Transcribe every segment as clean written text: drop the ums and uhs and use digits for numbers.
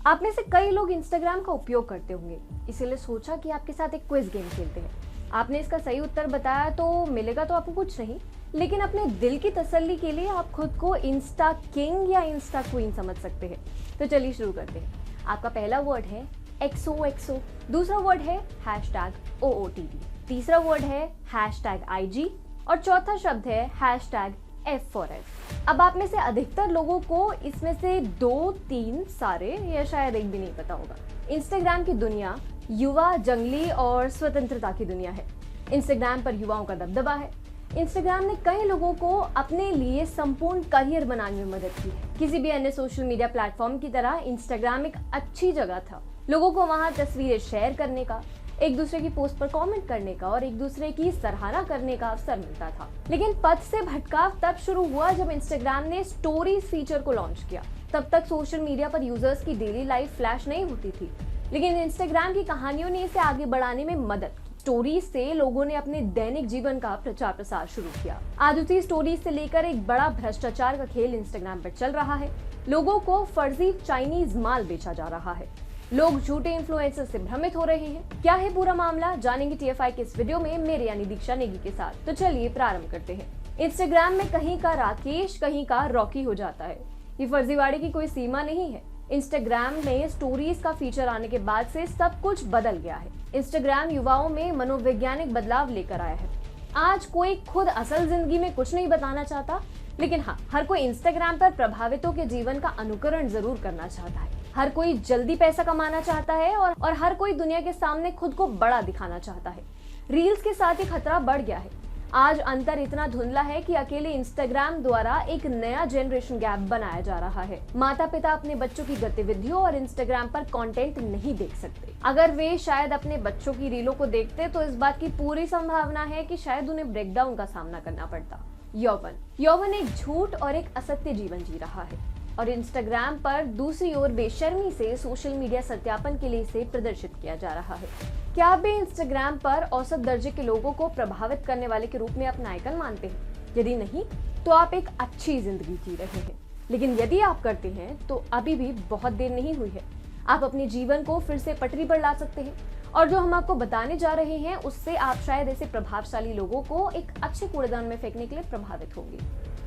आप में से कई लोग इंस्टाग्राम का उपयोग करते होंगे, इसीलिए सोचा कि आपके साथ एक क्विज गेम खेलते हैं। आपने इसका सही उत्तर बताया तो मिलेगा तो आपको कुछ नहीं, लेकिन अपने दिल की तसल्ली के लिए आप खुद को इंस्टा किंग या इंस्टा क्वीन समझ सकते हैं। तो चलिए शुरू करते हैं। आपका पहला वर्ड है XOXO, दूसरा वर्ड है #OOTD, तीसरा वर्ड है #IG और चौथा शब्द है #F4F। अब आप में से अधिकतर लोगों को इसमें से 2, 3, सारे या शायद एक भी नहीं पता होगा। इंस्टाग्राम की दुनिया युवा, जंगली और स्वतंत्रता की दुनिया है। इंस्टाग्राम पर युवाओं का दबदबा है। इंस्टाग्राम ने कई लोगों को अपने लिए संपूर्ण करियर बनाने में मदद की है। किसी भी अन्य सोशल मीडिया प्लेटफॉर्म की तरह इंस्टाग्राम एक अच्छी जगह था। लोगों को वहां तस्वीरें शेयर करने का, एक दूसरे की पोस्ट पर कमेंट करने का और एक दूसरे की सराहना करने का अवसर मिलता था। लेकिन पथ से भटकाव तब शुरू हुआ जब इंस्टाग्राम ने स्टोरीज फीचर को लॉन्च किया। तब तक सोशल मीडिया पर यूजर्स की डेली लाइफ फ्लैश नहीं होती थी, लेकिन इंस्टाग्राम की कहानियों ने इसे आगे बढ़ाने में मदद की। स्टोरीज से लोगों ने अपने दैनिक जीवन का प्रचार प्रसार शुरू किया। आज उसी स्टोरीज से लेकर एक बड़ा भ्रष्टाचार का खेल इंस्टाग्राम पर चल रहा है। लोगों को फर्जी चाइनीज माल बेचा जा रहा है। लोग झूठे इन्फ्लुएंसर से भ्रमित हो रहे हैं। क्या है पूरा मामला, जानेंगे TFI के इस वीडियो में मेरे यानी दीक्षा नेगी के साथ। तो चलिए प्रारंभ करते हैं। इंस्टाग्राम में कहीं का राकेश, कहीं का रॉकी हो जाता है। ये फर्जीवाड़े की कोई सीमा नहीं है। इंस्टाग्राम में स्टोरीज का फीचर आने के बाद से सब कुछ बदल गया है। इंस्टाग्राम युवाओं में मनोवैज्ञानिक बदलाव लेकर आया है। आज कोई खुद असल जिंदगी में कुछ नहीं बताना चाहता, लेकिन हाँ, हर कोई इंस्टाग्राम पर प्रभावितों के जीवन का अनुकरण जरूर करना चाहता है। हर कोई जल्दी पैसा कमाना चाहता है और हर कोई दुनिया के सामने खुद को बड़ा दिखाना चाहता है। रील्स के साथ ही खतरा बढ़ गया है। आज अंतर इतना धुंधला है कि अकेले इंस्टाग्राम द्वारा एक नया जनरेशन गैप बनाया जा रहा है। माता पिता अपने बच्चों की गतिविधियों और इंस्टाग्राम पर कंटेंट नहीं देख सकते। अगर वे शायद अपने बच्चों की रीलों को देखते तो इस बात की पूरी संभावना है कि शायद उन्हें ब्रेकडाउन का सामना करना पड़ता। यौवन एक झूठ और एक असत्य जीवन जी रहा है और इंस्टाग्राम पर दूसरी ओर बेशर्मी से सोशल मीडिया सत्यापन के लिए इसे प्रदर्शित किया जा रहा है। क्या आप भी इंस्टाग्राम पर औसत दर्जे के लोगों को प्रभावित करने वाले के रूप में अपना आइकन मानते हैं? यदि नहीं, तो आप एक अच्छी जिंदगी जी रहे हैं, लेकिन यदि आप करते हैं तो अभी भी बहुत देर नहीं हुई है। आप अपने जीवन को फिर से पटरी पर ला सकते हैं और जो हम आपको बताने जा रहे हैं उससे आप शायद ऐसे प्रभावशाली लोगों को एक अच्छे कूड़ेदान में फेंकने के लिए प्रभावित होंगे।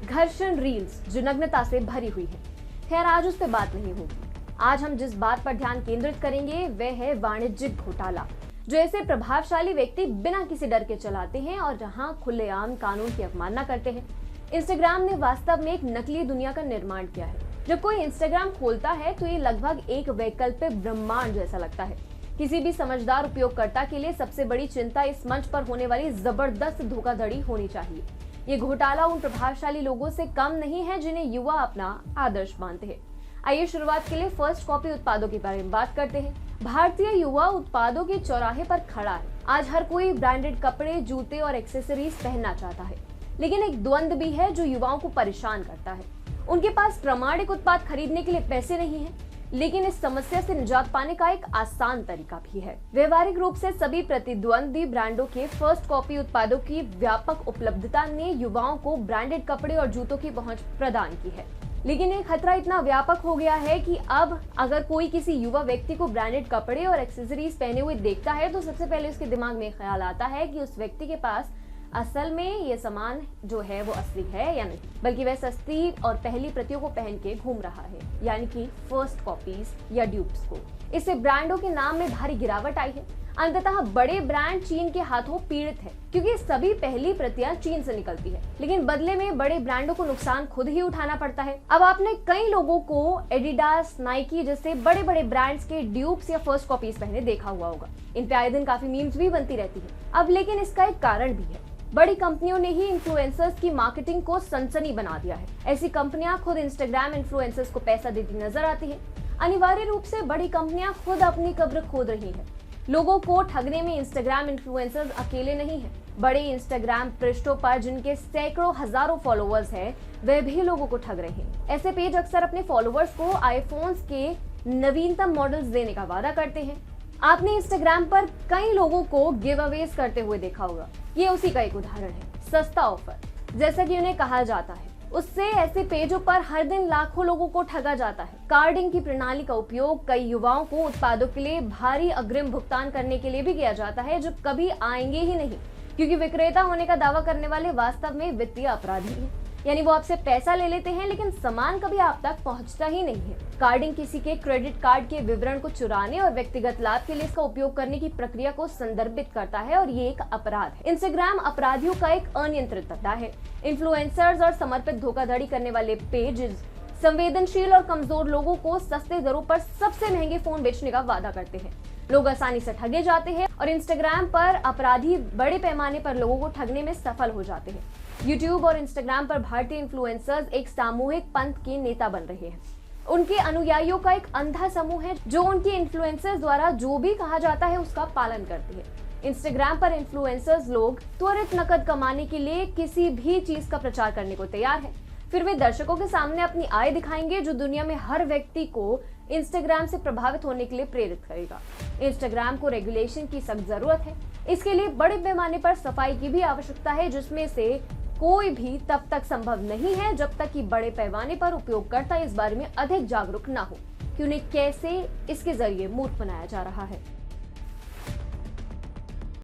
घर्षण रील्स जो नग्नता से भरी हुई है। खैर, आज उस पर बात नहीं होगी। आज हम जिस बात पर ध्यान केंद्रित करेंगे वह है वाणिज्यिक घोटाला, जो ऐसे प्रभावशाली व्यक्ति बिना किसी डर के चलाते हैं और जहां खुलेआम कानून की अवमानना करते हैं। इंस्टाग्राम ने वास्तव में एक नकली दुनिया का निर्माण किया है। जब कोई इंस्टाग्राम खोलता है तो ये लगभग एक वैकल्पिक ब्रह्मांड जैसा लगता है। किसी भी समझदार उपयोगकर्ता के लिए सबसे बड़ी चिंता इस मंच पर होने वाली जबरदस्त धोखाधड़ी होनी चाहिए। ये घोटाला उन प्रभावशाली लोगों से कम नहीं है जिन्हें युवा अपना आदर्श मानते हैं। आइए शुरुआत के लिए फर्स्ट कॉपी उत्पादों के बारे में बात करते हैं। भारतीय युवा उत्पादों के चौराहे पर खड़ा है। आज हर कोई ब्रांडेड कपड़े, जूते और एक्सेसरीज पहनना चाहता है, लेकिन एक द्वंद्व भी है जो युवाओं को परेशान करता है। उनके पास प्रामाणिक उत्पाद खरीदने के लिए पैसे नहीं है, लेकिन इस समस्या से निजात पाने का एक आसान तरीका भी है। व्यवहारिक रूप से सभी प्रतिद्वंदी ब्रांडों के फर्स्ट कॉपी उत्पादों की व्यापक उपलब्धता ने युवाओं को ब्रांडेड कपड़े और जूतों की पहुंच प्रदान की है। लेकिन ये खतरा इतना व्यापक हो गया है कि अब अगर कोई किसी युवा व्यक्ति को ब्रांडेड कपड़े और एक्सेसरीज पहने हुए देखता है तो सबसे पहले उसके दिमाग में ख्याल आता है कि उस व्यक्ति के पास असल में ये सामान जो है वो असली है या नहीं, बल्कि वह सस्ती और पहली प्रतियों को पहन के घूम रहा है, यानी कि फर्स्ट कॉपीज या ड्यूप्स को। इससे ब्रांडों के नाम में भारी गिरावट आई है। अंततः बड़े ब्रांड चीन के हाथों पीड़ित है, क्योंकि सभी पहली प्रतियां चीन से निकलती है, लेकिन बदले में बड़े ब्रांडों को नुकसान खुद ही उठाना पड़ता है। अब आपने कई लोगों को एडिडास, नाइकी जैसे बड़े बड़े ब्रांड्स के ड्यूप्स या फर्स्ट कॉपीज पहने देखा हुआ होगा। इन पे आए दिन काफी मीम्स भी बनती रहती है। अब लेकिन इसका एक कारण भी है। बड़ी कंपनियों ने ही इन्फ्लुएंसर्स की मार्केटिंग को सनसनी बना दिया है। ऐसी कंपनियां खुद इंस्टाग्राम इन्फ्लुएंसर्स को पैसा देती नजर आती है। अनिवार्य रूप से बड़ी कंपनियां खुद अपनी कब्र खोद रही हैं। लोगों को ठगने में इंस्टाग्राम इन्फ्लुएंसर्स अकेले नहीं हैं। बड़े इंस्टाग्राम पृष्ठों पर जिनके सैकड़ों हजारों फॉलोअर्स हैं, वे भी लोगों को ठग रहे हैं। ऐसे पेज अक्सर अपने फॉलोअर्स को आईफोन्स के नवीनतम मॉडल्स देने का वादा करते हैं। आपने इंस्टाग्राम पर कई लोगों को गिव अवेज करते हुए देखा होगा। ये उसी का एक उदाहरण है। सस्ता ऑफर, जैसा कि उन्हें कहा जाता है। उससे ऐसे पेजों पर हर दिन लाखों लोगों को ठगा जाता है। कार्डिंग की प्रणाली का उपयोग कई युवाओं को उत्पादों के लिए भारी अग्रिम भुगतान करने के लिए भी किया जाता है, जो कभी आएंगे ही नहीं, क्योंकि विक्रेता होने का दावा करने वाले वास्तव में वित्तीय अपराधी हैं। यानी वो आपसे पैसा ले लेते हैं लेकिन सामान कभी आप तक पहुंचता ही नहीं है। कार्डिंग किसी के क्रेडिट कार्ड के विवरण को चुराने और व्यक्तिगत लाभ के लिए इसका उपयोग करने की प्रक्रिया को संदर्भित करता है और ये एक अपराध है। इंस्टाग्राम अपराधियों का एक अनियंत्रित अड्डा है। इन्फ्लुएंसर्स और समर्पित धोखाधड़ी करने वाले पेजेस संवेदनशील और कमजोर लोगों को सस्ते दरों पर सबसे महंगे फोन बेचने का वादा करते हैं। लोग आसानी से ठगे जाते हैं और इंस्टाग्राम पर अपराधी बड़े पैमाने पर लोगों को ठगने में सफल हो जाते हैं। यूट्यूब और इंस्टाग्राम पर भारतीय इन्फ्लुएंसर्स एक सामूहिक पंथ के नेता बन रहे हैं। उनके अनुयायियों का एक अंधा समूह है जो उनके इन्फ्लुएंसर्स द्वारा जो भी कहा जाता है उसका पालन करते हैं। इंस्टाग्राम पर इन्फ्लुएंसर्स लोग त्वरित नकद कमाने के लिए किसी भी चीज का प्रचार करने को तैयार है। फिर वे दर्शकों के सामने अपनी आय दिखाएंगे, जो दुनिया में हर व्यक्ति को इंस्टाग्राम से प्रभावित होने के लिए प्रेरित करेगा। इंस्टाग्राम को रेगुलेशन की सख्त जरूरत है। इसके लिए बड़े पैमाने पर सफाई की भी आवश्यकता है, जिसमें से कोई भी तब तक संभव नहीं है जब तक कि बड़े पैमाने पर उपयोगकर्ता इस बारे में अधिक जागरूक ना हो कि उन्हें कैसे इसके जरिए मूर्ख बनाया जा रहा है।